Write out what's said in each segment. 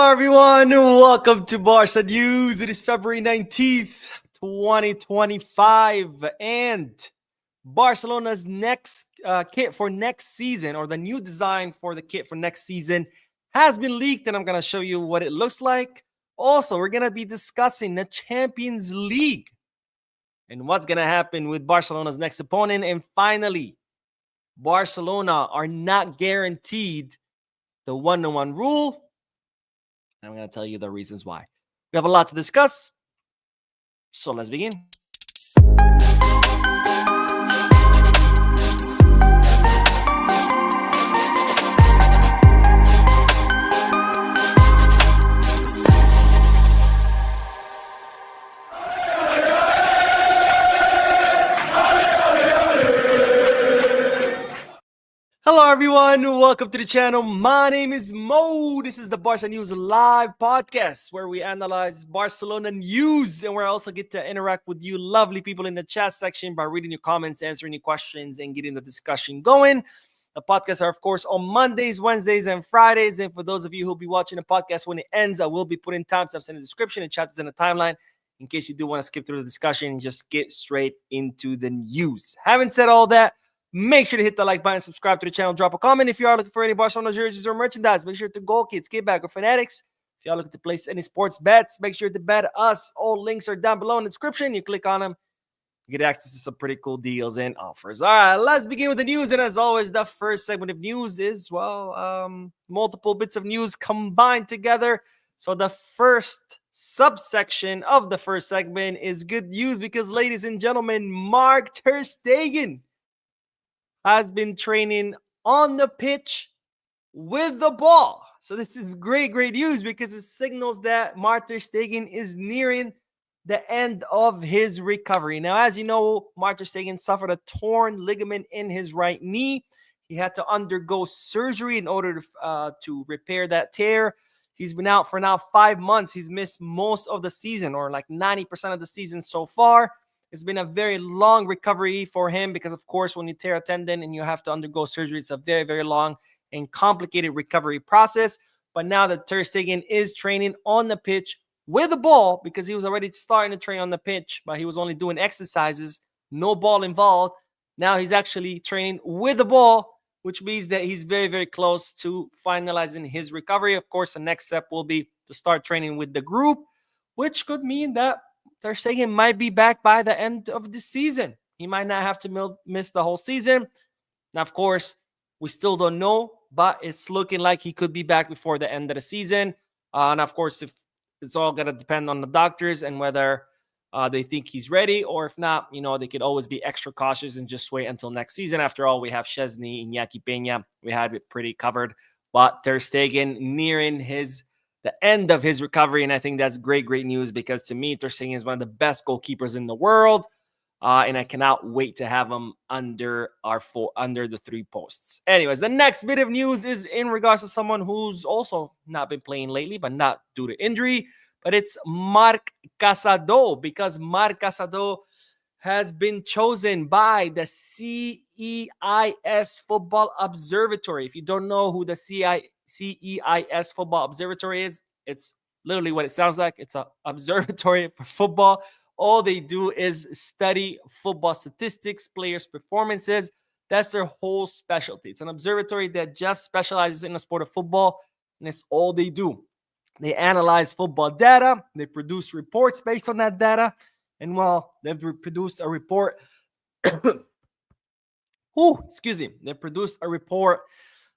Hello, everyone. Welcome to Barca News. It is February 19th, 2025. And Barcelona's next kit for next season, or the new design for the kit for next season, has been leaked. And I'm going to show you what it looks like. Also, we're going to be discussing the Champions League and what's going to happen with Barcelona's next opponent. And finally, Barcelona are not guaranteed the 1-1 rule. I'm going to tell you the reasons why. We have a lot to discuss, so let's begin. Hello, everyone. Welcome to the channel. My name is Mo. This is the Barca News Live podcast, where we analyze Barcelona news, and where I also get to interact with you lovely people in the chat section by reading your comments, answering your questions, and getting the discussion going. The podcasts are, of course, on Mondays, Wednesdays, and Fridays. And for those of you who will be watching the podcast when it ends, I will be putting timestamps in the description and chapters in the timeline in case you do want to skip through the discussion and just get straight into the news. Having said all that, make sure to hit the like button, subscribe to the channel, drop a comment. If you are looking for any Barcelona jerseys or merchandise, make sure to Goal Kids, Kickback, or Fanatics. If you are looking to place any sports bets, make sure to bet us. All links are down below in the description. You click on them, you get access to some pretty cool deals and offers. All right, let's begin with the news. And as always, the first segment of news is, multiple bits of news combined together. So the first subsection of the first segment is good news because, ladies and gentlemen, Mark ter Stegen has been training on the pitch with the ball. So this is great news because it signals that Mark ter Stegen is nearing the end of his recovery. Now, as you know, Mark ter Stegen suffered a torn ligament in his right knee. He had to undergo surgery in order to repair that tear. He's been out for now 5 months. He's missed most of the season, or like 90% of the season so far. It's been a very long recovery for him because, of course, when you tear a tendon and you have to undergo surgery, it's a very long and complicated recovery process. But now that ter Stegen is training on the pitch with the ball, because he was already starting to train on the pitch, but he was only doing exercises, no ball involved. Now he's actually training with the ball, which means that he's very close to finalizing his recovery. Of course, the next step will be to start training with the group, which could mean that ter Stegen might be back by the end of the season. He might not have to miss the whole season. Now, of course, we still don't know, but it's looking like he could be back before the end of the season. And of course, if it's all going to depend on the doctors and whether they think he's ready, or if not, they could always be extra cautious and just wait until next season. After all, we have Szczesny, Iñaki Peña. We had it pretty covered. But ter Stegen nearing the end of his recovery, and I think that's great news because, to me, ter Stegen is one of the best goalkeepers in the world, and I cannot wait to have him under the 3 posts. Anyways, the next bit of news is in regards to someone who's also not been playing lately, but not due to injury, but it's Marc Casado, because Marc Casado has been chosen by the CEIS Football Observatory. If you don't know who the CEIS Football Observatory is, it's literally what it sounds like. It's an observatory for football. All they do is study football statistics, players' performances. That's their whole specialty. It's an observatory that just specializes in the sport of football, and it's all they do. They analyze football data. They produce reports based on that data. And they've produced a report. They produced a report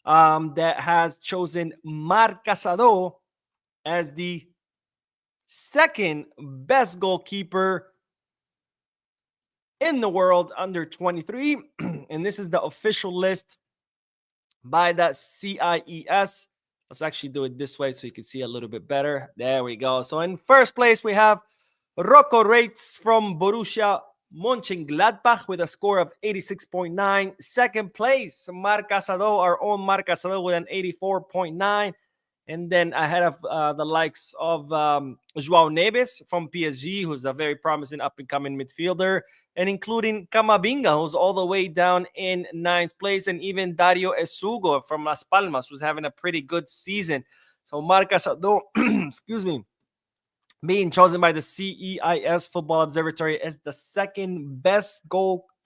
that has chosen Marc Casado as the second best goalkeeper in the world under 23. And this is the official list by that CIES. Let's actually do it this way so you can see a little bit better. There we go. So in first place, we have Rocco Reitz from Borussia Mönchengladbach with a score of 86.9. Second place, Marc Casado, our own Marc Casado, with an 84.9. And then ahead of the likes of João Neves from PSG, who's a very promising up-and-coming midfielder, and including Camavinga, who's all the way down in 9th place, and even Dario Esugo from Las Palmas, who's having a pretty good season. So Marc Casado, excuse me, being chosen by the CEIS Football Observatory as the second best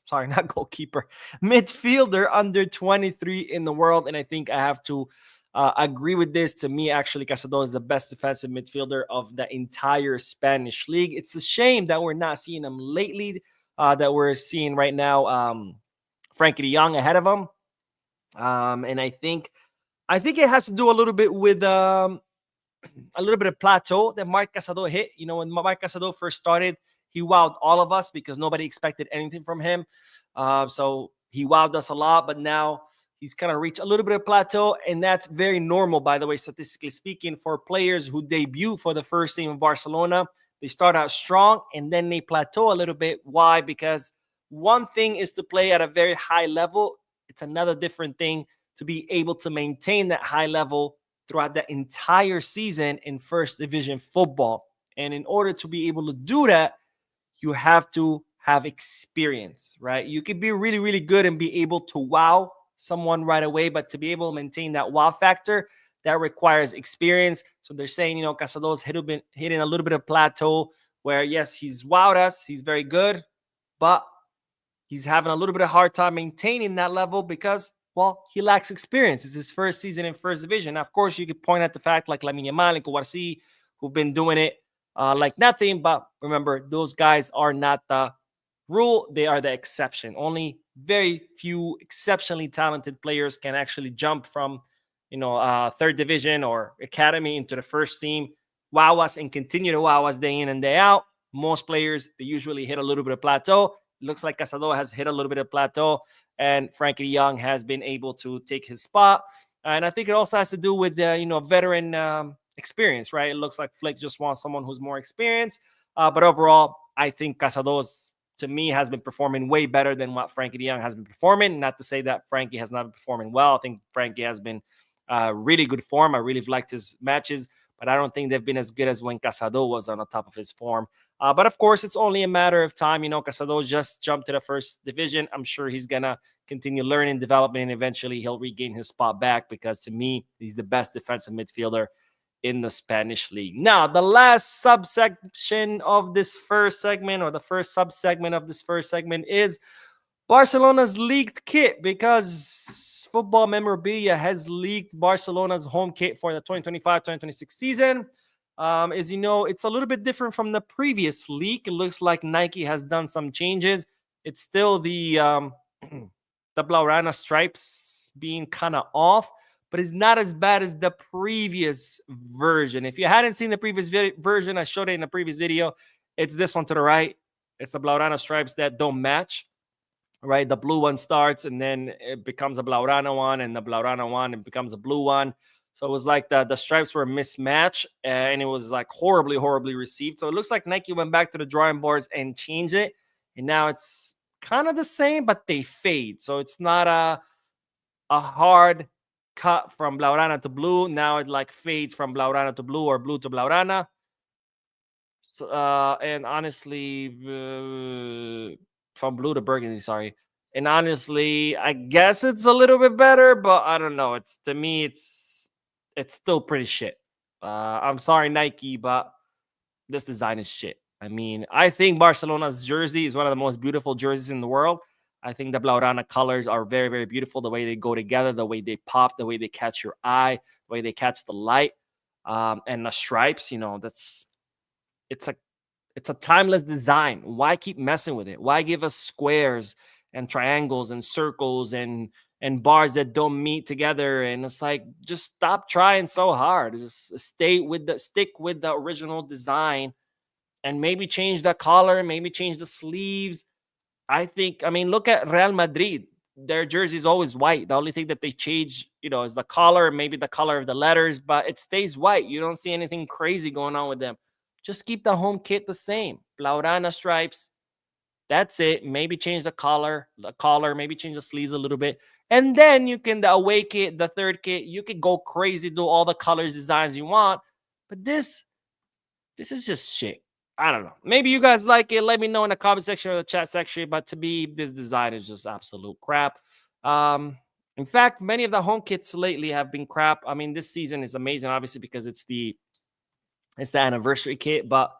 sorry, not goalkeeper, midfielder under 23 in the world. And I think I have to agree with this. To me, actually, Casado is the best defensive midfielder of the entire Spanish league. It's a shame that we're not seeing him lately, that we're seeing right now Frankie de Jong ahead of him. And I think it has to do a little bit with a little bit of plateau that Marc Casado hit. You know, when Marc Casado first started, he wowed all of us because nobody expected anything from him. So he wowed us a lot, but now he's kind of reached a little bit of plateau, and that's very normal, by the way, statistically speaking, for players who debut for the first team of Barcelona. They start out strong and then they plateau a little bit. Why? Because one thing is to play at a very high level. It's another different thing to be able to maintain that high level throughout the entire season in first division football. And in order to be able to do that, you have to have experience, right? You could be really, really good and be able to wow someone right away, but to be able to maintain that wow factor, that requires experience. So they're saying, Casado's hitting a little bit of plateau where, yes, he's wowed us, he's very good, but he's having a little bit of hard time maintaining that level because, well, he lacks experience. It's his first season in first division. Now, of course, you could point at the fact like Lamine Yamal and Kouarsi, who've been doing it like nothing. But remember, those guys are not the rule. They are the exception. Only very few exceptionally talented players can actually jump from, third division or academy into the first team, wow us, and continue to wow us day in and day out. Most players, they usually hit a little bit of plateau. Looks like Casado has hit a little bit of plateau, and Frankie de Jong has been able to take his spot. And I think it also has to do with veteran experience, right? It looks like Flick just wants someone who's more experienced. But overall, I think Casado's, to me, has been performing way better than what Frankie de Jong has been performing. Not to say that Frankie has not been performing well. I think Frankie has been really good form. I really liked his matches, but I don't think they've been as good as when Casado was on the top of his form. But of course, it's only a matter of time. Casado just jumped to the first division. I'm sure he's going to continue learning, developing, and eventually he'll regain his spot back because to me, he's the best defensive midfielder in the Spanish league. Now, the last subsection of this first segment, or the first subsegment of this first segment, is Barcelona's leaked kit, because Football Memorabilia has leaked Barcelona's home kit for the 2025-2026 season. As you know, it's a little bit different from the previous leak. It looks like Nike has done some changes. It's still the Blaugrana stripes being kind of off, but it's not as bad as the previous version. If you hadn't seen the previous version, I showed it in the previous video. It's this one to the right. It's the Blaugrana stripes that don't match. Right, the blue one starts and then it becomes a Blaugrana one, and the Blaugrana one it becomes a blue one. So it was like the stripes were mismatched, and it was like horribly received. So it looks like Nike went back to the drawing boards and changed it, and now it's kind of the same, but they fade. So it's not a hard cut from Blaugrana to blue. Now it like fades from Blaugrana to blue or blue to Blaugrana. So, and honestly, from blue to burgundy, sorry. And honestly, I guess it's a little bit better, but I don't know. It's, to me, it's still pretty shit. I'm sorry, Nike, but this design is shit. I mean, I think Barcelona's jersey is one of the most beautiful jerseys in the world. I think the Blaugrana colors are very beautiful. The way they go together, the way they pop, the way they catch your eye, the way they catch the light, and the stripes. It's a timeless design. Why keep messing with it? Why give us squares and triangles and circles and bars that don't meet together? And it's like, just stop trying so hard. Just stick with the original design, and maybe change the collar, maybe change the sleeves. I mean, look at Real Madrid. Their jersey is always white. The only thing that they change, is the color, maybe the color of the letters, but it stays white. You don't see anything crazy going on with them. Just keep the home kit the same. Blaugrana stripes. That's it. Maybe change the collar, maybe change the sleeves a little bit. And then you can, the away kit, the third kit, you can go crazy, do all the colors, designs you want. But this is just shit. I don't know. Maybe you guys like it. Let me know in the comment section or the chat section. But to me, this design is just absolute crap. In fact, many of the home kits lately have been crap. I mean, this season is amazing, obviously, because it's the anniversary kit, but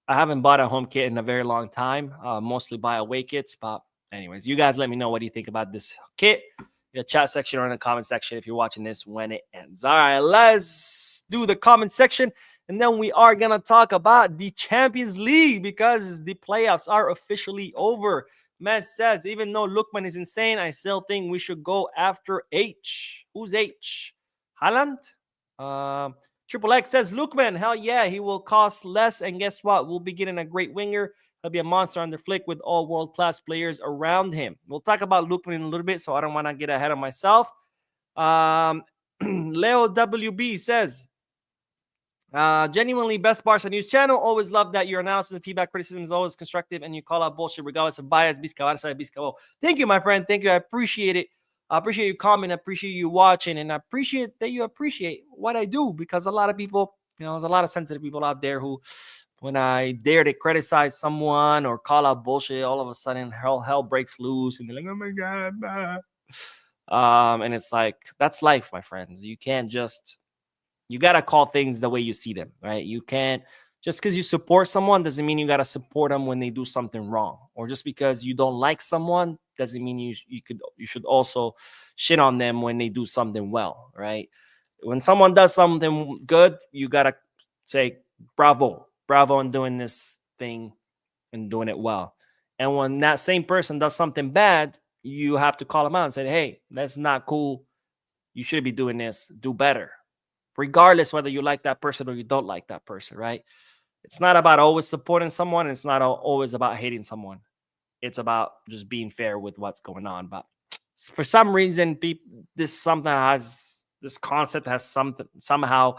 I haven't bought a home kit in a very long time. Mostly buy away kits. But anyways, you guys let me know what do you think about this kit in the chat section or in the comment section if you're watching this when it ends. All right, let's do the comment section. And then we are going to talk about the Champions League because the playoffs are officially over. Man says, even though Lookman is insane, I still think we should go after H. Who's H? Haaland? Triple X says, Lookman, hell yeah, he will cost less. And guess what? We'll be getting a great winger. He'll be a monster under Flick with all world-class players around him. We'll talk about Lookman in a little bit, so I don't want to get ahead of myself. Leo WB says, genuinely best Barca news channel. Always love that your analysis and feedback criticism is always constructive and you call out bullshit regardless of bias. Thank you, my friend. Thank you. I appreciate it. I appreciate you commenting. I appreciate you watching. And I appreciate that you appreciate what I do because a lot of people, there's a lot of sensitive people out there who, when I dare to criticize someone or call out bullshit, all of a sudden hell breaks loose and they're like, oh my God. And it's like, that's life, my friends. You got to call things the way you see them, right? You can't, just because you support someone doesn't mean you got to support them when they do something wrong. Or just because you don't like someone doesn't mean you should also shit on them when they do something well, right? When someone does something good, you got to say, bravo on doing this thing and doing it well. And when that same person does something bad, you have to call them out and say, hey, that's not cool. You shouldn't be doing this. Do better. Regardless whether you like that person or you don't like that person, right? It's not about always supporting someone. It's not always about hating someone. It's about just being fair with what's going on. But for some reason, this concept has somehow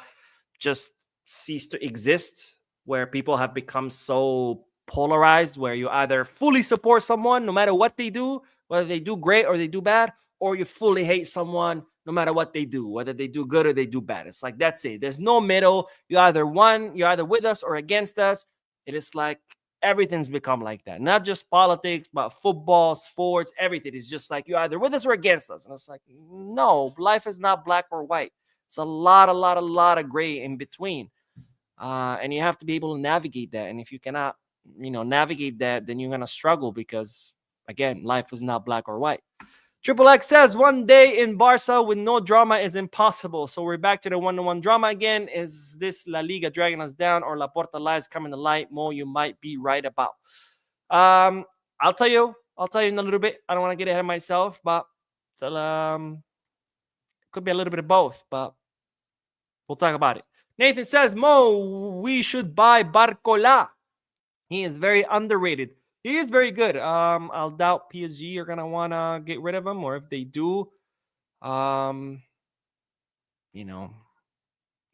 just ceased to exist, where people have become so polarized, where you either fully support someone no matter what they do, whether they do great or they do bad, or you fully hate someone no matter what they do, whether they do good or they do bad. It's like, that's it. There's no middle. You're either with us or against us. It is like everything's become like that. Not just politics, but football, sports, everything. It's just like you're either with us or against us. And it's like, no, life is not black or white. It's a lot of gray in between. And you have to be able to navigate that. And if you cannot, navigate that, then you're going to struggle because, again, life is not black or white. Triple X says, one day in Barca with no drama is impossible. So we're back to the one-to-one drama again. Is this La Liga dragging us down or Laporta lies coming to light? Mo, you might be right about. I'll tell you in a little bit. I don't want to get ahead of myself, but it could be a little bit of both, but we'll talk about it. Nathan says, Mo, we should buy Barcola. He is very underrated. He is very good. I'll doubt PSG are gonna want to get rid of him, or if they do, they're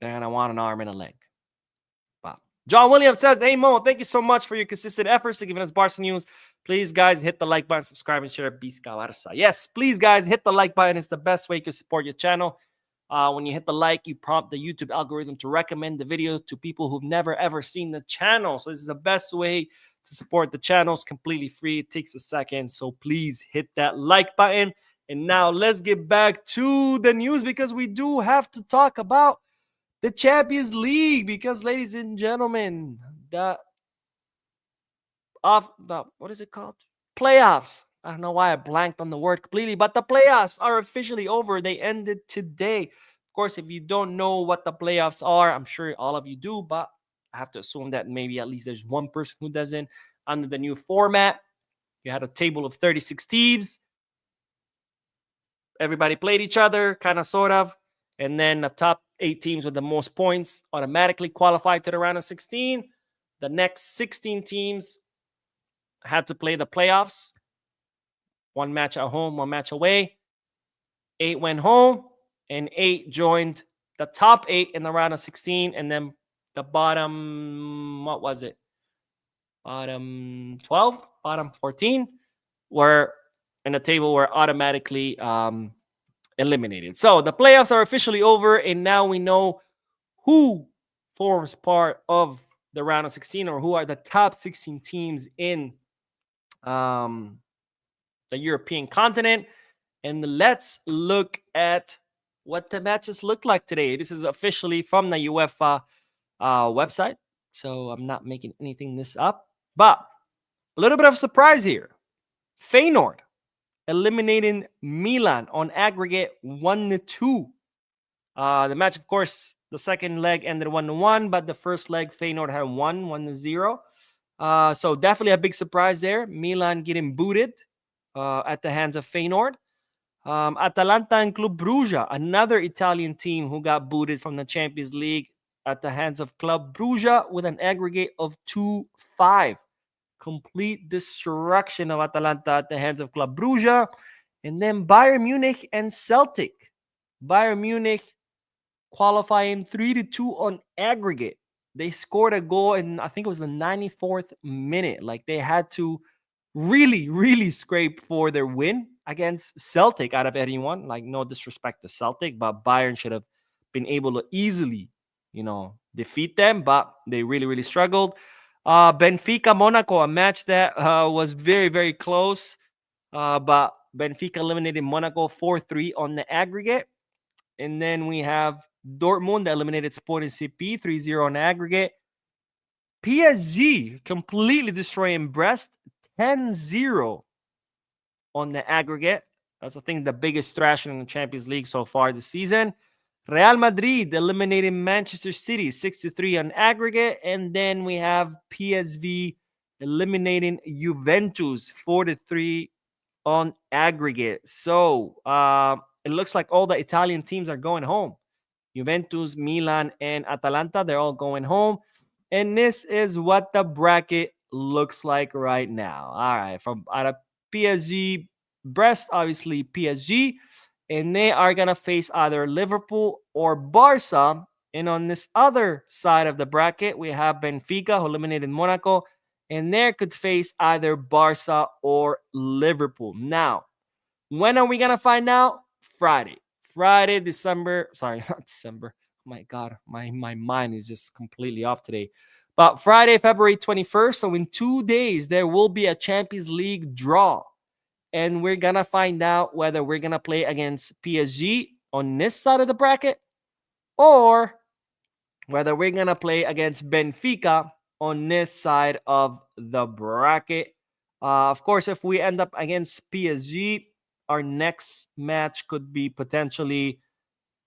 gonna want an arm and a leg. Wow. John Williams says, "Hey Mo, thank you so much for your consistent efforts to giving us Barca news. Please, guys, hit the like button, subscribe, and share. Barca. Yes, please, guys, hit the like button. It's the best way you can support your channel. When you hit the like, you prompt the YouTube algorithm to recommend the video to people who've never ever seen the channel. So this is the best way to support the channel. It's completely free. It takes a second. So please hit that like button. And now let's get back to the news because we do have to talk about the Champions League. Because, ladies and gentlemen, what is it called? Playoffs. I don't know why I blanked on the word completely, but the playoffs are officially over. They ended today. Of course, if you don't know what the playoffs are, I'm sure all of you do, but I have to assume that maybe at least there's one person who doesn't. Under the new format, you had a table of 36 teams. Everybody played each other, kind of, sort of. And then the top 8 teams with the most points automatically qualified to the round of 16. The next 16 teams had to play the playoffs. 1 match at home, 1 match away. 8 went home, and 8 joined the top 8 in the round of 16. And then the bottom, what was it? Bottom 12, bottom 14 were in the table were automatically eliminated. So the playoffs are officially over, and now we know who forms part of the round of 16 or who are the top 16 teams in the European continent. And let's look at what the matches look like today. This is officially from the UEFA website, so I'm not making anything this up. But a little bit of surprise here. Feyenoord eliminating Milan on aggregate 1-2. The match, of course, the second leg ended 1-1, but the first leg Feyenoord had won 1-0. So definitely a big surprise there. Milan getting booted at the hands of Feyenoord. Atalanta and Club Brugge, another Italian team who got booted from the Champions League at the hands of Club Brugge with an aggregate of 2-5. Complete destruction of Atalanta at the hands of Club Brugge. And then Bayern Munich and Celtic. Bayern Munich qualifying 3-2 on aggregate. They scored a goal in, I think it was the 94th minute. Like they had to really scrape for their win against Celtic out of anyone. Like, no disrespect to Celtic, but Bayern should have been able to easily, defeat them, but they really struggled. Benfica Monaco, a match that was very close, but Benfica eliminated Monaco 4-3 on the aggregate. And then we have Dortmund that eliminated Sporting CP 3-0 on aggregate. PSG completely destroying Brest 10-0 on the aggregate. That's, I think, the biggest thrashing in the Champions League so far this season. Real Madrid eliminating Manchester City 6-3 on aggregate. And then we have PSV eliminating Juventus 4-3 on aggregate. So it looks like all the Italian teams are going home. Juventus, Milan, and Atalanta, they're all going home. And this is what the bracket looks like right now. All right, from out of PSG, Brest, obviously PSG, and they are going to face either Liverpool or Barca. And on this other side of the bracket, we have Benfica, who eliminated Monaco, and they could face either Barca or Liverpool. Now, when are we going to find out? Friday, December. Sorry, not December. Oh my God, my mind is just completely off today. But Friday, February 21st. So in 2 days, there will be a Champions League draw. And we're going to find out whether we're going to play against PSG on this side of the bracket or whether we're going to play against Benfica on this side of the bracket. Of course, if we end up against PSG, our next match could be potentially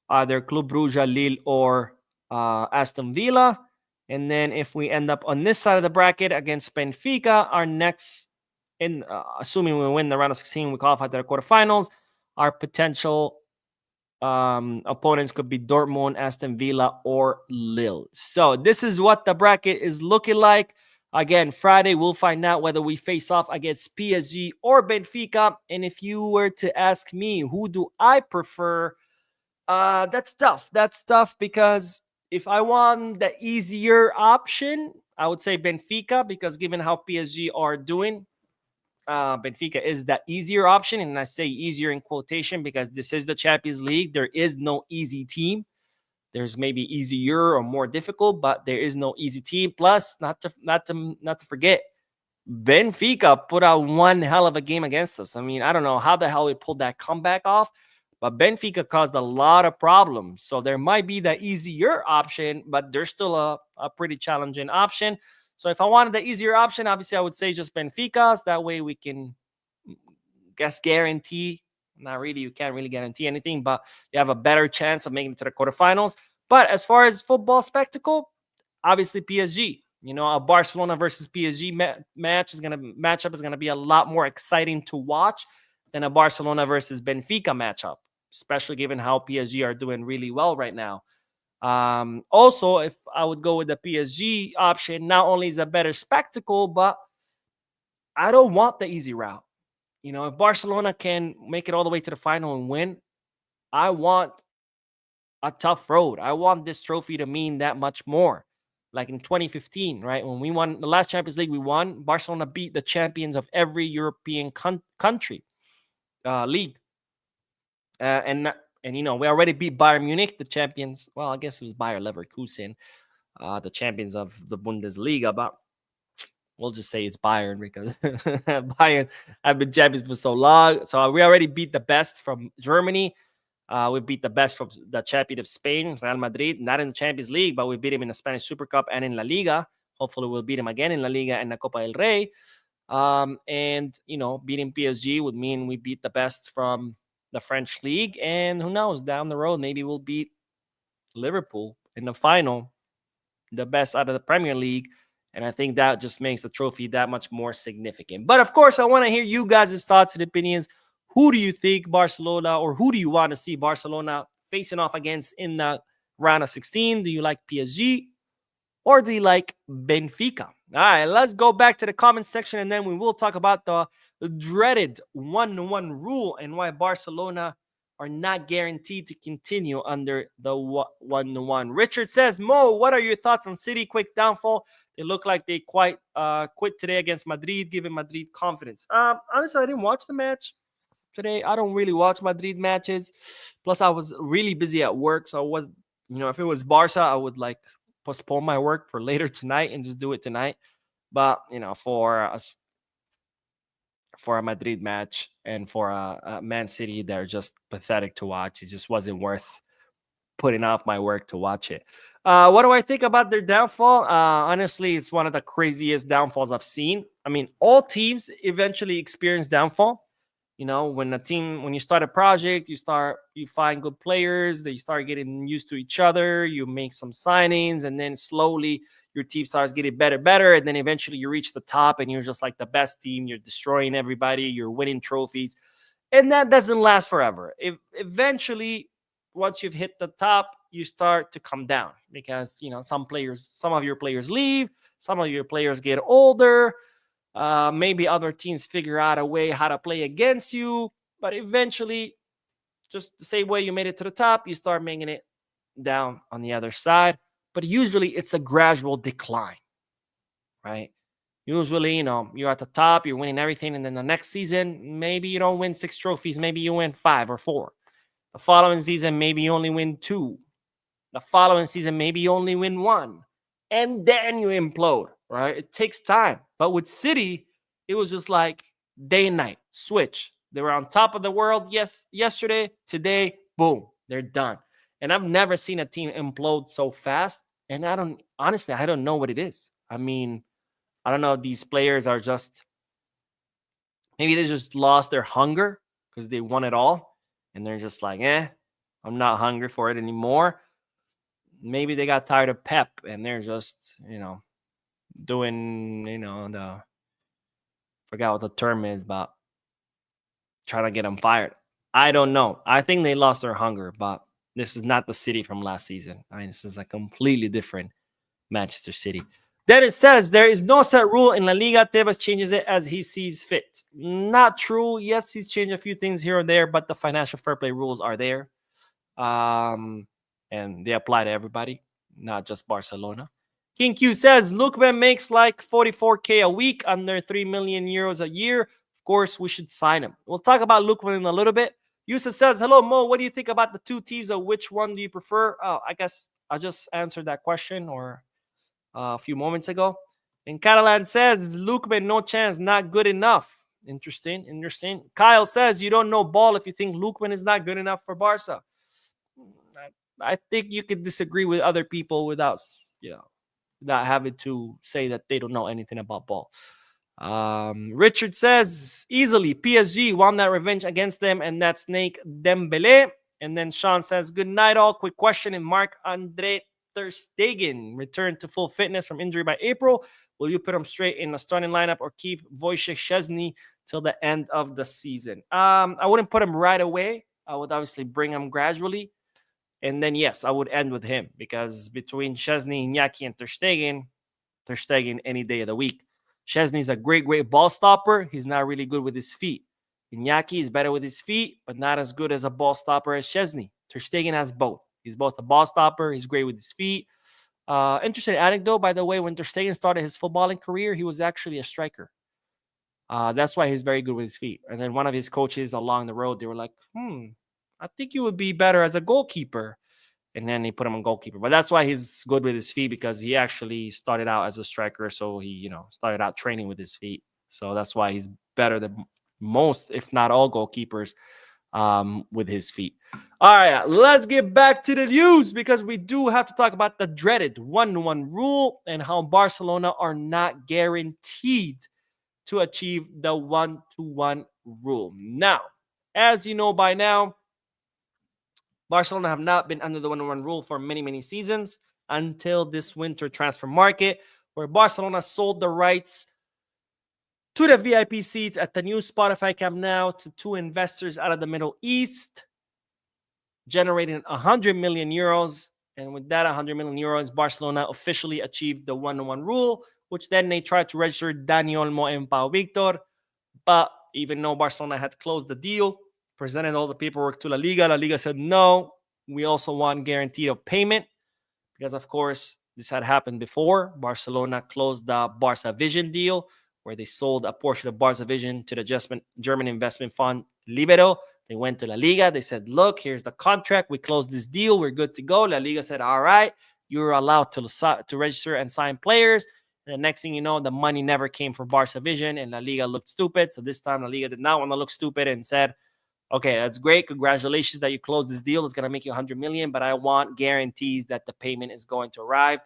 either Club Brugge, Lille, or Aston Villa. And then if we end up on this side of the bracket against Benfica, our next, assuming we win the round of 16, we qualify to the quarterfinals, our potential opponents could be Dortmund, Aston Villa, or Lille. So this is what the bracket is looking like. Again, Friday, we'll find out whether we face off against PSG or Benfica. And if you were to ask me, who do I prefer? That's tough. That's tough because if I want the easier option, I would say Benfica, because given how PSG are doing, Benfica is the easier option. And I say easier in quotation because this is the Champions League. There is no easy team. There's maybe easier or more difficult, but there is no easy team. Plus, not to forget, Benfica put out one hell of a game against us. I mean, I don't know how the hell we pulled that comeback off, but Benfica caused a lot of problems. So there might be the easier option, but there's still a pretty challenging option. So if I wanted the easier option, obviously I would say just Benfica. So that way we can guarantee. Not really, you can't really guarantee anything, but you have a better chance of making it to the quarterfinals. But as far as football spectacle, obviously PSG. A Barcelona versus PSG matchup is gonna be a lot more exciting to watch than a Barcelona versus Benfica matchup, especially given how PSG are doing really well right now. Also, if I would go with the PSG option, not only is a better spectacle, but I don't want the easy route. If Barcelona can make it all the way to the final and win, I want a tough road. I want this trophy to mean that much more. Like in 2015, right? When we won the last Champions League, we won. Barcelona beat the champions of every European country league. And we already beat Bayern Munich, the champions. Well, I guess it was Bayer Leverkusen, the champions of the Bundesliga. But we'll just say it's Bayern because Bayern have been champions for so long. So we already beat the best from Germany. We beat the best from the champion of Spain, Real Madrid, not in the Champions League, but we beat him in the Spanish Super Cup and in La Liga. Hopefully, we'll beat him again in La Liga and the Copa del Rey. And, beating PSG would mean we beat the best from the French league. And who knows, down the road, maybe we'll beat Liverpool in the final, the best out of the Premier League. And I think that just makes the trophy that much more significant. But of course, I want to hear you guys' thoughts and opinions. Who do you think Barcelona, or who do you want to see Barcelona facing off against in the round of 16? Do you like PSG or do you like Benfica? All right, let's go back to the comment section and then we will talk about the dreaded 1-1 rule and why Barcelona are not guaranteed to continue under the 1-1. Richard says, Mo, what are your thoughts on City quick downfall? They look like they quite quit today against Madrid, giving Madrid confidence. Honestly, I didn't watch the match today. I don't really watch Madrid matches. Plus, I was really busy at work. So I was, if it was Barca, I would postpone my work for later tonight and just do it tonight. But, for a Madrid match and for a Man City, they're just pathetic to watch. It just wasn't worth putting off my work to watch it. What do I think about their downfall? Honestly, it's one of the craziest downfalls I've seen. I mean, all teams eventually experience downfall. When you start a project, you find good players, they start getting used to each other, you make some signings, and then slowly your team starts getting better, and then eventually you reach the top and you're just like the best team, you're destroying everybody, you're winning trophies, and that doesn't last forever. Eventually, once you've hit the top, you start to come down because, some of your players leave, some of your players get older. Maybe other teams figure out a way how to play against you, but eventually, just the same way you made it to the top, you start making it down on the other side. But usually it's a gradual decline, right? Usually, you're at the top, you're winning everything, and then the next season, maybe you don't win 6 trophies, maybe you win 5 or 4. The following season, maybe you only win 2. The following season, maybe you only win 1. And then you implode, right? It takes time. But with City, it was just like day and night, switch. They were on top of the world yesterday, today, boom, they're done. And I've never seen a team implode so fast. And I don't know what it is. I mean, I don't know if these players are maybe they just lost their hunger because they won it all. And they're just like, I'm not hungry for it anymore. Maybe they got tired of Pep and they're just, doing, forgot what the term is, but trying to get them fired. I don't know. I think they lost their hunger, but this is not the City from last season. I mean, this is a completely different Manchester City. Then it says there is no set rule in La Liga. Tebas changes it as he sees fit. Not true. Yes, he's changed a few things here and there, but the financial fair play rules are there. And they apply to everybody, not just Barcelona. King Q says Lookman makes like 44K a week, under 3 million euros a year. Of course, we should sign him. We'll talk about Lookman in a little bit. Yusuf says, hello, Mo. What do you think about the 2 teams? Or which one do you prefer? Oh, I guess I just answered that question a few moments ago. And Catalan says, Lookman, no chance, not good enough. Interesting. Kyle says, you don't know ball if you think Lookman is not good enough for Barca. I think you could disagree with other people without having to say that they don't know anything about ball. Richard says, easily, PSG won that revenge against them, and that snake Dembele. And then Sean says, good night all. Quick question, and Marc-Andre Ter Stegen returned to full fitness from injury by April. Will you put him straight in the starting lineup or keep Wojciech Szczesny till the end of the season? I wouldn't put him right away. I would obviously bring him gradually. And then, yes, I would end with him because between Szczesny, Iñaki, and Ter Stegen any day of the week. Szczesny's a great ball stopper. He's not really good with his feet. Iñaki is better with his feet, but not as good as a ball stopper as Szczesny. Ter Stegen has both. He's both a ball stopper. He's great with his feet. Interesting anecdote, by the way, when Ter Stegen started his footballing career, he was actually a striker. That's why he's very good with his feet. And then one of his coaches along the road, they were like, I think you would be better as a goalkeeper. and then they put him on goalkeeper. But that's why he's good with his feet, because he actually started out as a striker, so he started out training with his feet. So that's why he's better than most, if not all, goalkeepers with his feet. All right, let's get back to the news, because we do have to talk about the dreaded 1-1 rule and how Barcelona are not guaranteed to achieve the 1-1 rule. Now, as you know by now, Barcelona have not been under the 1-1 rule for many, many seasons until this winter transfer market, where Barcelona sold the rights to the VIP seats at the new Spotify Camp Nou to two investors out of the Middle East, generating 100 million euros. And with that 100 million euros, Barcelona officially achieved the 1-1 rule, which then they tried to register Dani Olmo and Pau Victor. But even though Barcelona had closed the deal, presented all the paperwork to La Liga said, no, we also want guarantee of payment, because, of course, this had happened before. Barcelona closed the Barca Vision deal, where they sold a portion of Barca Vision to the German investment fund Libero. They went to La Liga. They said, look, here's the contract. We closed this deal. We're good to go. La Liga said, all right, you're allowed to register and sign players. And the next thing you know, the money never came for Barca Vision, and La Liga looked stupid. So this time, La Liga did not want to look stupid and said, okay, that's great. Congratulations that you closed this deal. It's going to make you 100 million, but I want guarantees that the payment is going to arrive.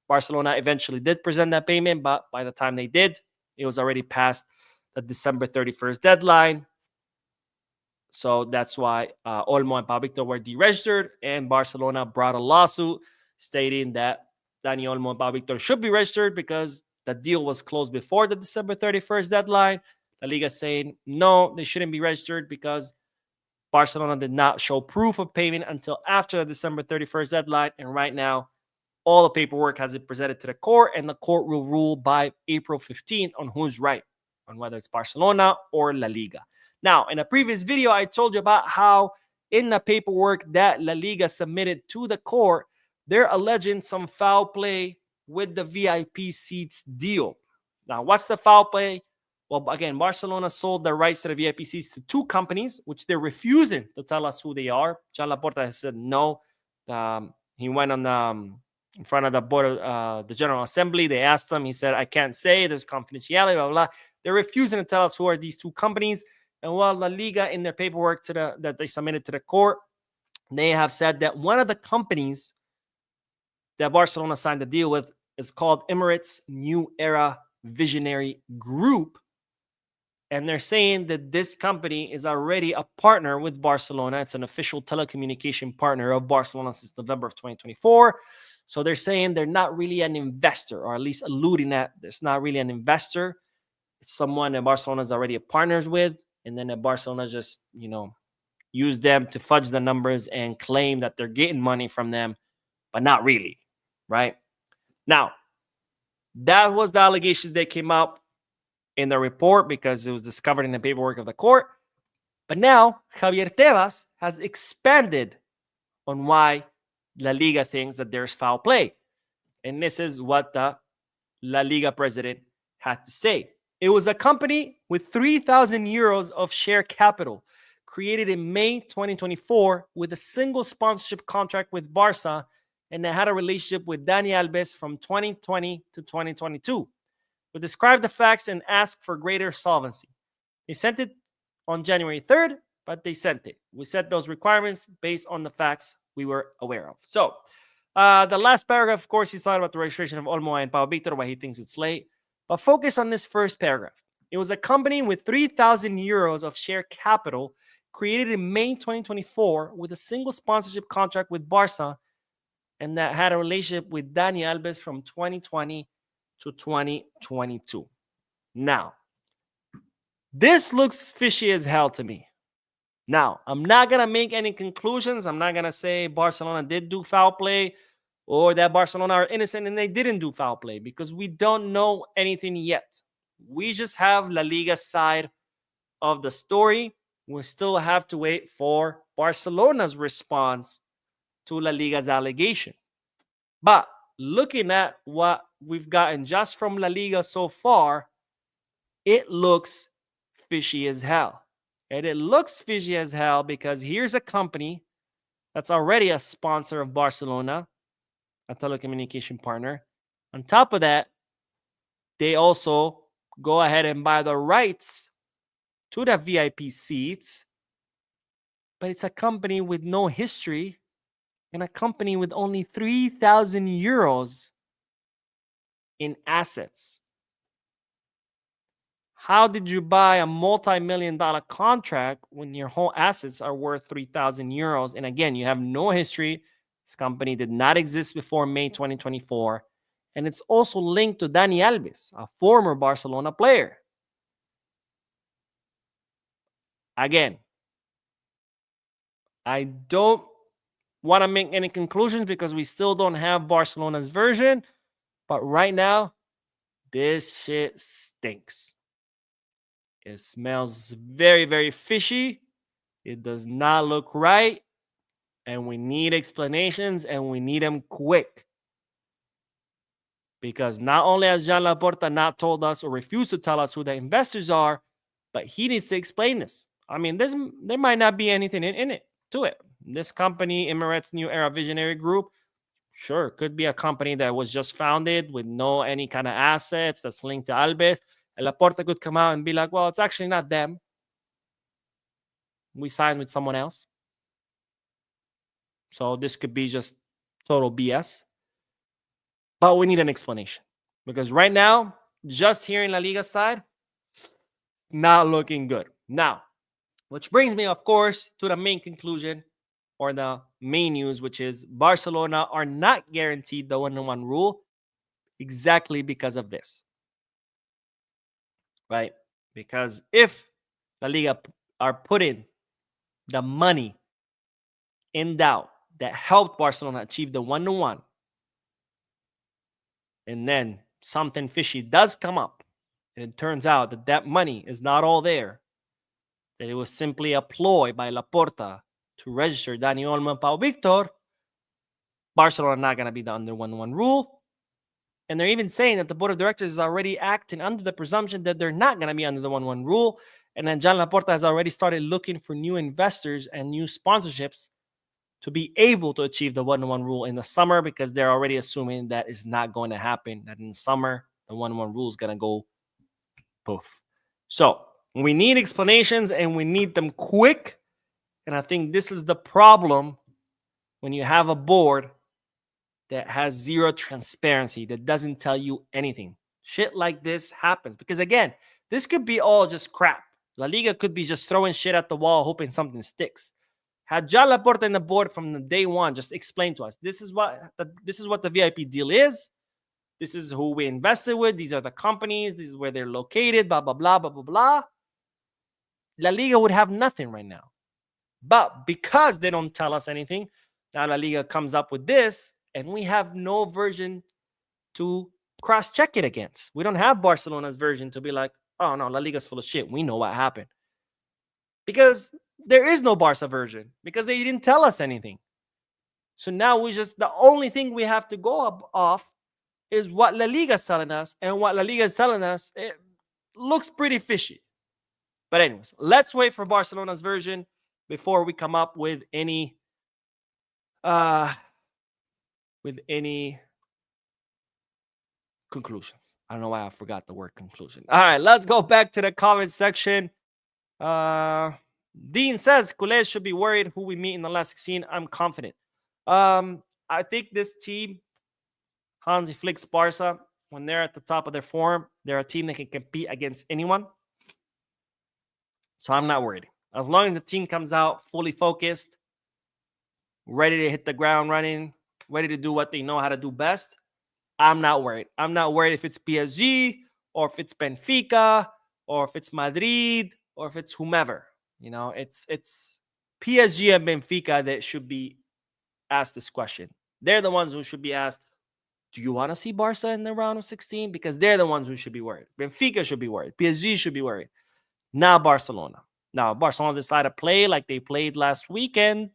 Barcelona eventually did present that payment, but by the time they did, it was already past the December 31st deadline. So that's why Olmo and Pau Victor were deregistered, and Barcelona brought a lawsuit stating that Dani Olmo and Pau Victor should be registered because the deal was closed before the December 31st deadline. La Liga saying, no, they shouldn't be registered because Barcelona did not show proof of payment until after the December 31st deadline. And right now, all the paperwork has been presented to the court, and the court will rule by April 15th on who's right, on whether it's Barcelona or La Liga. Now, in a previous video, I told you about how in the paperwork that La Liga submitted to the court, they're alleging some foul play with the VIP seats deal. Now, what's the foul play? Well, again, Barcelona sold the rights to the VIP seats to two companies, which they're refusing to tell us who they are. Jean Laporta has said no. He went on in front of the board of the General Assembly. They asked him. He said, I can't say. There's confidentiality, blah, blah, blah. They're refusing to tell us who are these two companies. And while La Liga, in their paperwork that they submitted to the court, they have said that one of the companies that Barcelona signed the deal with is called Emirates New Era Visionary Group. And they're saying that this company is already a partner with Barcelona. It's an official telecommunication partner of Barcelona since November of 2024. So they're saying they're not really an investor, or at least alluding that there's not really an investor. It's someone that Barcelona is already partners with. And then Barcelona just, use them to fudge the numbers and claim that they're getting money from them, but not really, right? Now, that was the allegations that came out in the report because it was discovered in the paperwork of the court. But now Javier Tebas has expanded on why La Liga thinks that there's foul play. And this is what the La Liga president had to say. It was a company with 3,000 euros of share capital created in May 2024 with a single sponsorship contract with Barca, and that had a relationship with Dani Alves from 2020 to 2022. We described the facts and asked for greater solvency. They sent it on January 3rd, but they sent it. We set those requirements based on the facts we were aware of. So the last paragraph, of course, he's talking about the registration of Olmo and Pau Victor, why he thinks it's late. But focus on this first paragraph. It was a company with 3,000 euros of share capital created in May 2024 with a single sponsorship contract with Barca, and that had a relationship with Dani Alves from 2020 to 2022. Now, this looks fishy as hell to me. Now, I'm not going to make any conclusions. I'm not going to say Barcelona did do foul play or that Barcelona are innocent and they didn't do foul play, because we don't know anything yet. We just have La Liga's side of the story. We still have to wait for Barcelona's response to La Liga's allegation. But looking at what we've gotten just from La Liga so far, it looks fishy as hell. And it looks fishy as hell because here's a company that's already a sponsor of Barcelona, a telecommunication partner. On top of that, they also go ahead and buy the rights to the VIP seats, but it's a company with no history and a company with only 3,000 euros in assets. How did you buy a multi-million dollar contract when your whole assets are worth 3,000 euros? And again, you have no history. This company did not exist before May 2024. And it's also linked to Dani Alves, a former Barcelona player. Again, I don't want to make any conclusions because we still don't have Barcelona's version. But right now, this shit stinks. It smells very, very fishy. It does not look right. And we need explanations, and we need them quick. Because not only has Jean Laporta not told us or refused to tell us who the investors are, but he needs to explain this. I mean, there might not be anything in it to it. This company, Emirates New Era Visionary Group, sure, could be a company that was just founded with no any kind of assets that's linked to Alves. And Laporta could come out and be like, well, it's actually not them. We signed with someone else. So this could be just total BS. But we need an explanation. Because right now, just hearing La Liga side, not looking good. Now, which brings me, of course, to the main conclusion or the main news, which is Barcelona are not guaranteed the 1-1 rule exactly because of this. Right? Because if La Liga are putting the money in doubt that helped Barcelona achieve the 1-1, and then something fishy does come up, and it turns out that that money is not all there, that it was simply a ploy by Laporta to register Dani Olmo and Pau Victor, Barcelona not going to be the under 1-1 rule. And they're even saying that the board of directors is already acting under the presumption that they're not going to be under the 1-1 rule. And then Jean Laporta has already started looking for new investors and new sponsorships to be able to achieve the 1-1 rule in the summer, because they're already assuming that is not going to happen, that in the summer, the 1-1 rule is going to go poof. So we need explanations, and we need them quick. And I think this is the problem when you have a board that has zero transparency, that doesn't tell you anything. Shit like this happens because, again, this could be all just crap. La Liga could be just throwing shit at the wall, hoping something sticks. Had Jean Laporta in the board from the day one just explain to us, this is what the VIP deal is. This is who we invested with. These are the companies. This is where they're located. Blah, blah, blah, blah, blah, blah. La Liga would have nothing right now. But because they don't tell us anything, now La Liga comes up with this, and we have no version to cross-check it against. We don't have Barcelona's version to be like, oh, no, La Liga's full of shit. We know what happened. Because there is no Barca version, because they didn't tell us anything. So now the only thing we have to go off is what La Liga is telling us, and what La Liga is telling us, it looks pretty fishy. But anyways, let's wait for Barcelona's version before we come up with any conclusions. I don't know why I forgot the word conclusion. All right, let's go back to the comment section. Dean says Culés should be worried who we meet in the last 16. I'm confident. I think this team, Hansi Flick's Barca, when they're at the top of their form, they're a team that can compete against anyone. So I'm not worried. As long as the team comes out fully focused, ready to hit the ground running, ready to do what they know how to do best, I'm not worried. I'm not worried if it's PSG or if it's Benfica or if it's Madrid or if it's whomever. You know, it's PSG and Benfica that should be asked this question. They're the ones who should be asked, do you want to see Barca in the round of 16? Because they're the ones who should be worried. Benfica should be worried. PSG should be worried. Not Barcelona. Now, Barcelona decided to play like they played last weekend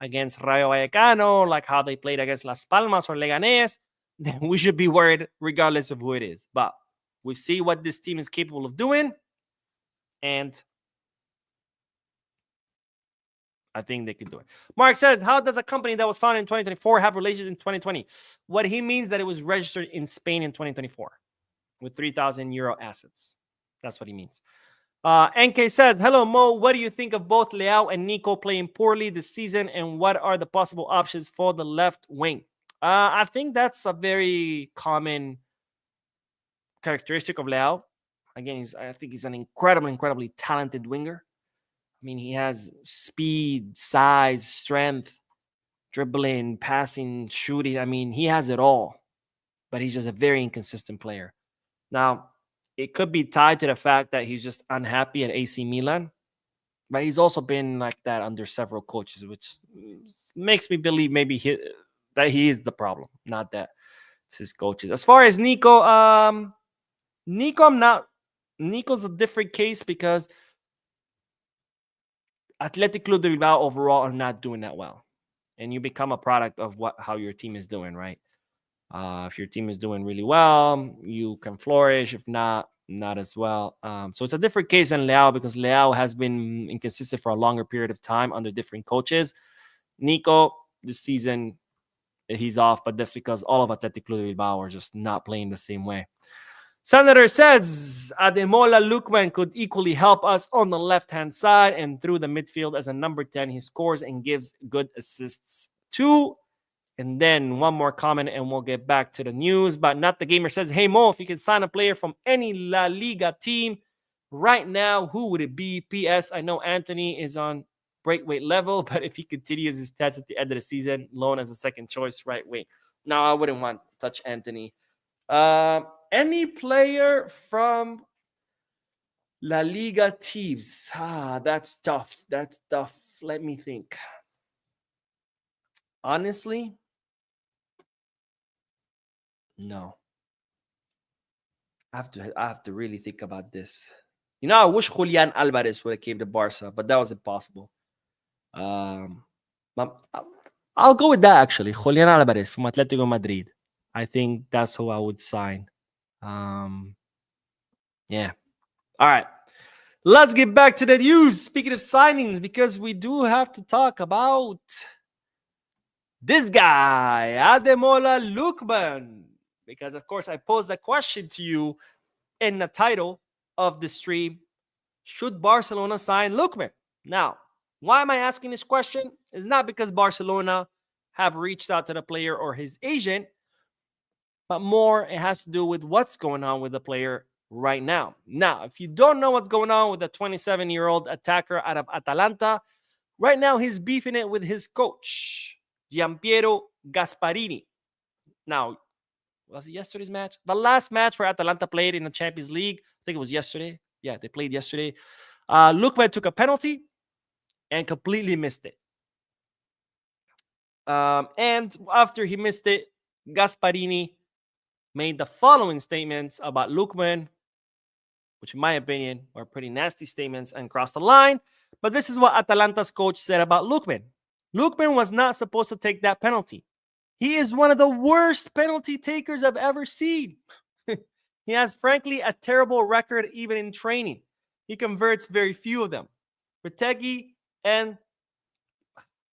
against Rayo Vallecano, like how they played against Las Palmas or Leganés. Then we should be worried regardless of who it is. But we see what this team is capable of doing. And I think they could do it. Mark says, how does a company that was founded in 2024 have relations in 2020? What he means that it was registered in Spain in 2024 with 3,000 euro assets. That's what he means. NK says, hello, Mo. What do you think of both Leao and Nico playing poorly this season? And what are the possible options for the left wing? I think that's a very common characteristic of Leao. Again, I think he's an incredibly talented winger. I mean, he has speed, size, strength, dribbling, passing, shooting. I mean, he has it all, but he's just a very inconsistent player. Now, it could be tied to the fact that he's just unhappy at AC Milan, but he's also been like that under several coaches, which makes me believe maybe that he is the problem, not that it's his coaches. As far as Nico, Nico's a different case because Athletic Club de Bilbao overall are not doing that well. And you become a product of how your team is doing, right? If your team is doing really well, you can flourish. If not as well. So it's a different case than Leao because Leao has been inconsistent for a longer period of time under different coaches. Nico, this season, he's off, but that's because all of Athletic Club de Bilbao are just not playing the same way. Senator says Ademola Lookman could equally help us on the left-hand side and through the midfield as a number 10. He scores and gives good assists too. And then one more comment and we'll get back to the news. But Not the Gamer says, hey Mo, if you could sign a player from any La Liga team right now, who would it be? P.S. I know Anthony is on breakaway level, but if he continues his stats at the end of the season, loan as a second choice right wing. No, I wouldn't want to touch Anthony. Any player from La Liga teams? That's tough. Let me think. Honestly, no. I have to really think about this. You know, I wish Julian Alvarez would have came to Barca, but that was impossible. I'll go with that actually. Julian Alvarez from Atletico Madrid. I think that's who I would sign. Yeah. All right. Let's get back to the news. Speaking of signings, because we do have to talk about this guy, Ademola Lookman. Because, of course, I posed a question to you in the title of the stream. Should Barcelona sign Lookman? Now, why am I asking this question? It's not because Barcelona have reached out to the player or his agent, but more it has to do with what's going on with the player right now. Now, if you don't know what's going on with the 27-year-old attacker out of Atalanta, right now he's beefing it with his coach, Giampiero Gasparini. Now, was it yesterday's match? The last match where Atalanta played in the Champions League, I think it was yesterday. Yeah, they played yesterday. Lookman took a penalty and completely missed it. And after he missed it, Gasparini made the following statements about Lookman, which in my opinion were pretty nasty statements and crossed the line. But this is what Atalanta's coach said about Lookman. Lookman was not supposed to take that penalty. He is one of the worst penalty takers I've ever seen. He has, frankly, a terrible record even in training. He converts very few of them. Retegi and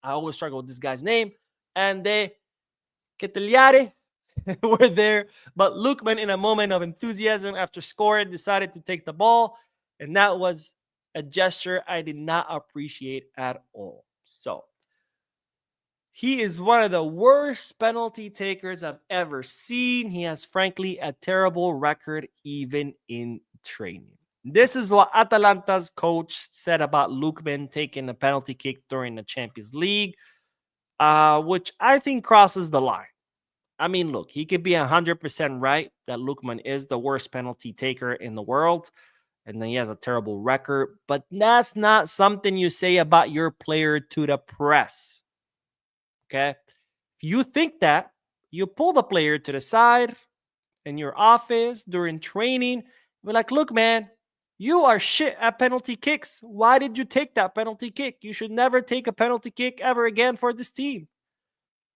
I always struggle with this guy's name, and De Keteliare were there. But Lookman, in a moment of enthusiasm after scoring, decided to take the ball, and that was a gesture I did not appreciate at all. So, he is one of the worst penalty takers I've ever seen. He has, frankly, a terrible record even in training. This is what Atalanta's coach said about Lookman taking a penalty kick during the Champions League, which I think crosses the line. I mean, look, he could be 100% right that Lookman is the worst penalty taker in the world, and then he has a terrible record, but that's not something you say about your player to the press. Okay? If you think that, you pull the player to the side in your office during training, be like, look, man, you are shit at penalty kicks. Why did you take that penalty kick? You should never take a penalty kick ever again for this team.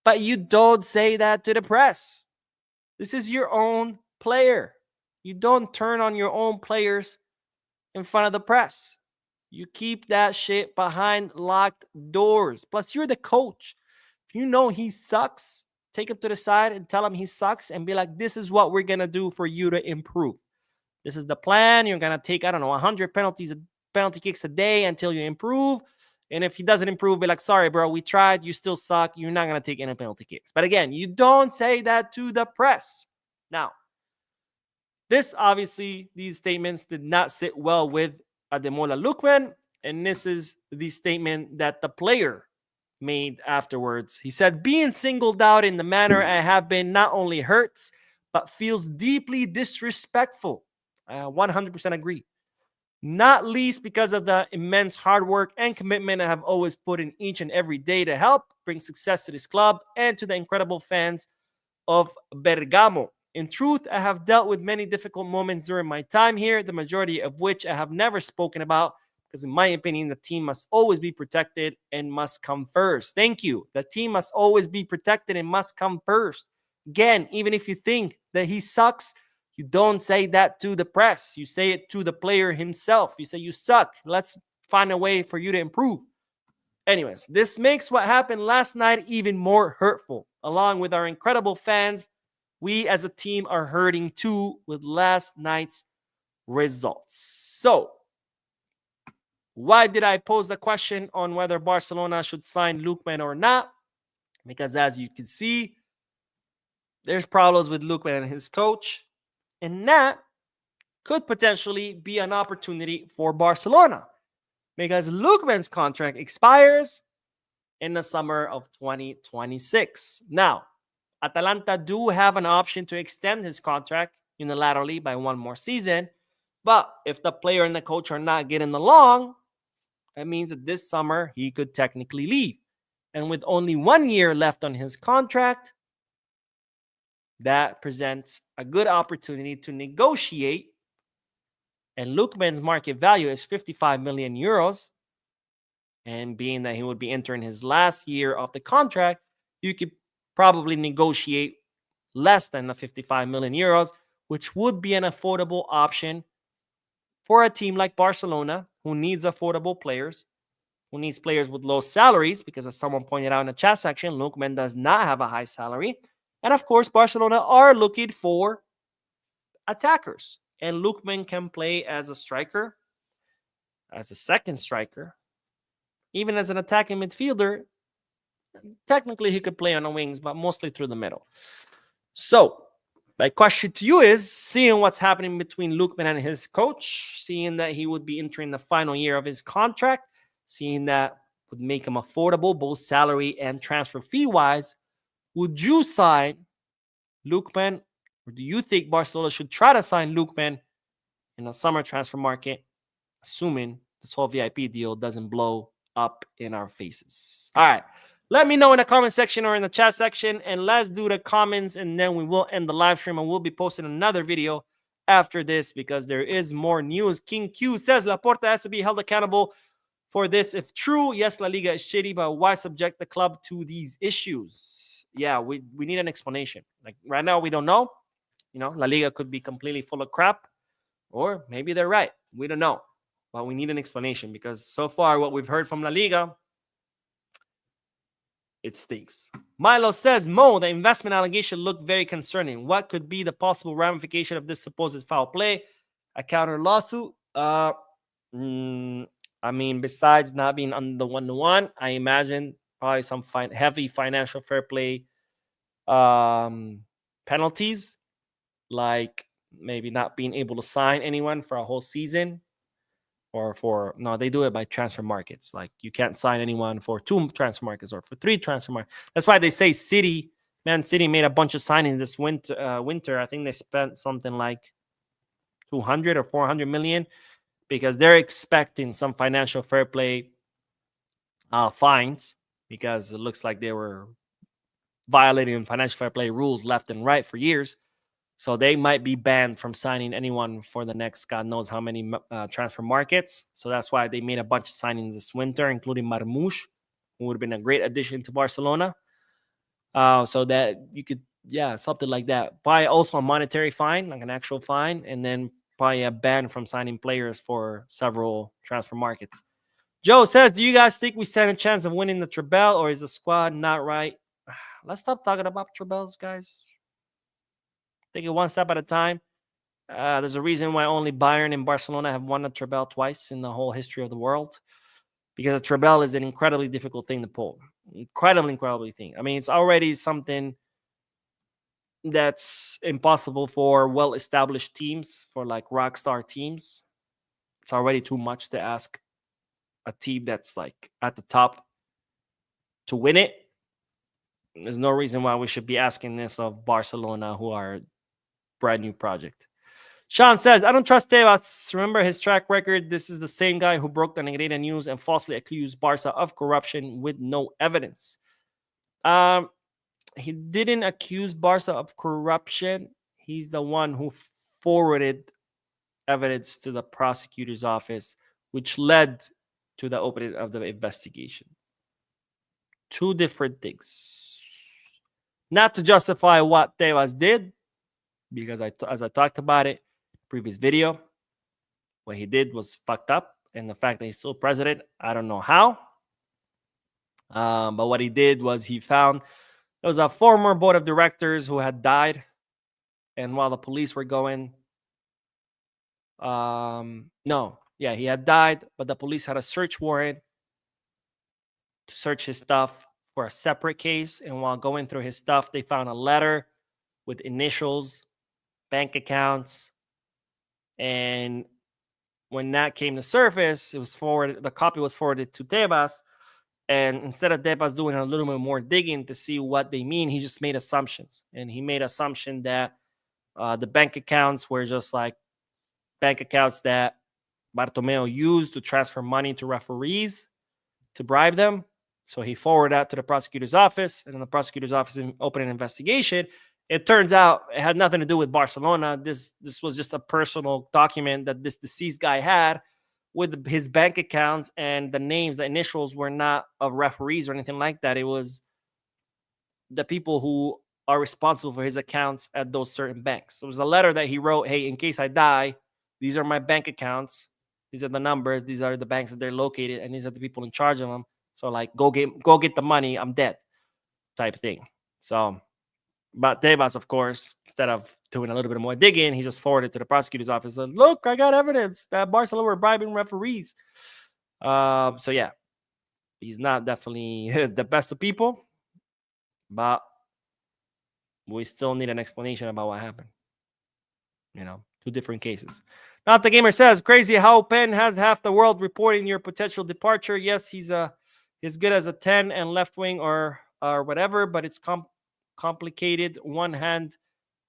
But you don't say that to the press. This is your own player. You don't turn on your own players in front of the press. You keep that shit behind locked doors. Plus, you're the coach. If you know he sucks, take him to the side and tell him he sucks and be like, this is what we're going to do for you to improve. This is the plan. You're going to take, I don't know, 100 penalty kicks a day until you improve. And if he doesn't improve, be like, sorry, bro, we tried. You still suck. You're not going to take any penalty kicks. But again, you don't say that to the press. Now, this obviously, these statements did not sit well with Ademola Lookman. And this is the statement that the player made afterwards. He said, being singled out in the manner I have been not only hurts, but feels deeply disrespectful. I 100% agree. Not least because of the immense hard work and commitment I have always put in each and every day to help bring success to this club and to the incredible fans of Bergamo. In truth, I have dealt with many difficult moments during my time here, the majority of which I have never spoken about, because in my opinion, the team must always be protected and must come first. Thank you. The team must always be protected and must come first. Again, even if you think that he sucks, you don't say that to the press. You say it to the player himself. You say, you suck. Let's find a way for you to improve. Anyways, this makes what happened last night even more hurtful. Along with our incredible fans, we as a team are hurting too with last night's results. So, why did I pose the question on whether Barcelona should sign Lookman or not? Because as you can see, there's problems with Lookman and his coach. And that could potentially be an opportunity for Barcelona. Because Lookman's contract expires in the summer of 2026. Now, Atalanta do have an option to extend his contract unilaterally by one more season. But if the player and the coach are not getting along, that means that this summer he could technically leave. And with only 1 year left on his contract, that presents a good opportunity to negotiate. And Lookman's market value is 55 million euros. And being that he would be entering his last year of the contract, you could probably negotiate less than the 55 million euros, which would be an affordable option for a team like Barcelona, who needs affordable players, who needs players with low salaries, because as someone pointed out in the chat section, Lookman does not have a high salary. And of course, Barcelona are looking for attackers. And Lookman can play as a striker, as a second striker, even as an attacking midfielder. Technically, he could play on the wings, but mostly through the middle. So, my question to you is, seeing what's happening between Lookman and his coach, seeing that he would be entering the final year of his contract, seeing that would make him affordable, both salary and transfer fee-wise, would you sign Lookman, or do you think Barcelona should try to sign Lookman in the summer transfer market, assuming this whole VIP deal doesn't blow up in our faces? All right. Let me know in the comment section or in the chat section, and let's do the comments, and then we will end the live stream, and we'll be posting another video after this because there is more news. King Q says Laporta has to be held accountable for this. If true, yes, La Liga is shitty, but why subject the club to these issues? Yeah, we need an explanation. Like right now, we don't know. You know, La Liga could be completely full of crap, or maybe they're right. We don't know. But we need an explanation because so far what we've heard from La Liga, it stinks. Milo says, Mo, the investment allegation looked very concerning. What could be the possible ramification of this supposed foul play? A counter lawsuit? I mean, besides not being under the 1-to-1, I imagine probably some heavy financial fair play penalties, like maybe not being able to sign anyone for a whole season. Or no, they do it by transfer markets. Like you can't sign anyone for 2 transfer markets or for 3 transfer markets. That's why they say Man City made a bunch of signings this winter. I think they spent something like 200 or 400 million because they're expecting some financial fair play fines because it looks like they were violating financial fair play rules left and right for years. So they might be banned from signing anyone for the next God knows how many transfer markets. So that's why they made a bunch of signings this winter, including Marmoush, who would have been a great addition to Barcelona. So that you could, something like that. Buy also a monetary fine, like an actual fine, and then probably a ban from signing players for several transfer markets. Joe says, do you guys think we stand a chance of winning the treble, or is the squad not right? Let's stop talking about trebles, guys. Take it one step at a time. There's a reason why only Bayern and Barcelona have won a treble twice in the whole history of the world, because a treble is an incredibly difficult thing to pull. Incredibly thing. I mean, it's already something that's impossible for well-established teams, for like rock star teams. It's already too much to ask a team that's like at the top to win it. There's no reason why we should be asking this of Barcelona, who are a brand new project. Sean says, I don't trust Tebas. Remember his track record. This is the same guy who broke the Negrita news and falsely accused Barca of corruption with no evidence. He didn't accuse Barca of corruption. He's the one who forwarded evidence to the prosecutor's office, which led to the opening of the investigation. Two different things. Not to justify what Tebas did, because as I talked about it previous video, what he did was fucked up, and the fact that he's still president, I don't know how. But what he did was he found there was a former board of directors who had died, and while the police were going, he had died, but the police had a search warrant to search his stuff for a separate case, and while going through his stuff, they found a letter with initials, bank accounts, and when that came to surface, it was forwarded. The copy was forwarded to Tebas, and instead of Tebas doing a little bit more digging to see what they mean, he just made assumptions, and he made assumption that the bank accounts were just like bank accounts that Bartomeu used to transfer money to referees to bribe them. So he forwarded that to the prosecutor's office, and then the prosecutor's office opened an investigation. It turns out it had nothing to do with Barcelona. This was just a personal document that this deceased guy had with his bank accounts, and the names, the initials were not of referees or anything like that. It was the people who are responsible for his accounts at those certain banks. So it was a letter that he wrote, hey, in case I die, these are my bank accounts. These are the numbers. These are the banks that they're located, and these are the people in charge of them. So like, go get the money. I'm dead, type thing. So, but Tebas, of course, instead of doing a little bit more digging, he just forwarded to the prosecutor's office. Said, look, I got evidence that Barcelona were bribing referees. So yeah, he's not definitely the best of people, but we still need an explanation about what happened. You know, two different cases. Not the Gamer says, crazy how Penn has half the world reporting your potential departure. Yes, he's good as a 10 and left wing or whatever, but it's complicated. One hand,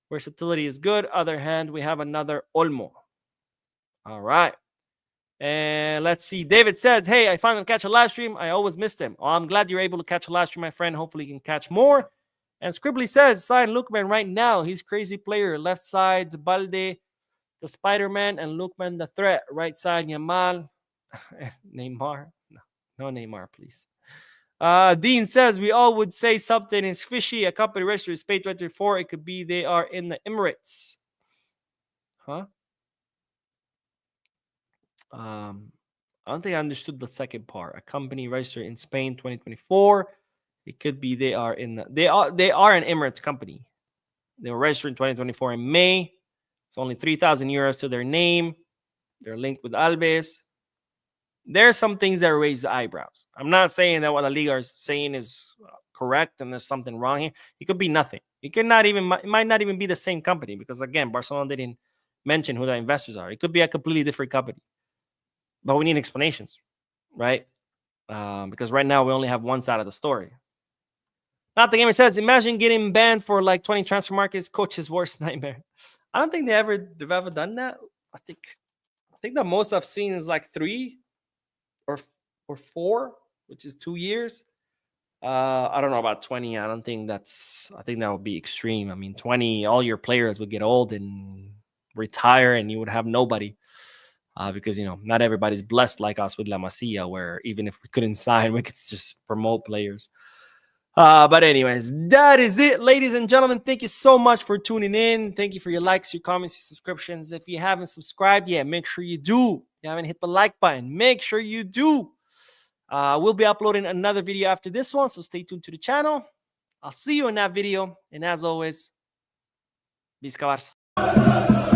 versatility is good. Other hand, we have another Olmo. All right. And let's see. David says, hey, I finally catch a live stream. I always missed him. Oh, I'm glad you're able to catch a live stream, my friend. Hopefully you can catch more. And Scribbly says, sign Lookman right now. He's crazy player. Left side, Balde, the Spider-Man, and Lookman, the threat. Right side, Yamal. Neymar. No Neymar, please. Dean says, we all would say something is fishy. A company registered Spain 24. It could be they are in the Emirates. Huh? I don't think I understood the second part. A company registered in Spain 2024. It could be they are an Emirates company. They were registered in 2024 in May. It's only 3,000 euros to their name. They're linked with Alves. There's some things that raise eyebrows. I'm not saying that what La Liga is saying is correct and there's something wrong here. It could be nothing. It might not even be the same company because, again, Barcelona didn't mention who the investors are. It could be a completely different company. But we need explanations, right? Because right now we only have one side of the story. Not the Gamer says, imagine getting banned for like 20 transfer markets, coach's worst nightmare. I don't think they've ever done that. I think the most I've seen is like 3 or 4, which is 2 years. I don't know about 20. I think that would be extreme. I mean, 20, all your players would get old and retire and you would have nobody. Because, not everybody's blessed like us with La Masia, where even if we couldn't sign, we could just promote players. But anyways, that is it, ladies and gentlemen. Thank you so much for tuning in. Thank you for your likes, your comments, your subscriptions. If you haven't subscribed yet, make sure you do. If you haven't hit the like button, make sure you do. We'll be uploading another video after this one, so stay tuned to the channel. I'll see you in that video. And as always, Visca Barça.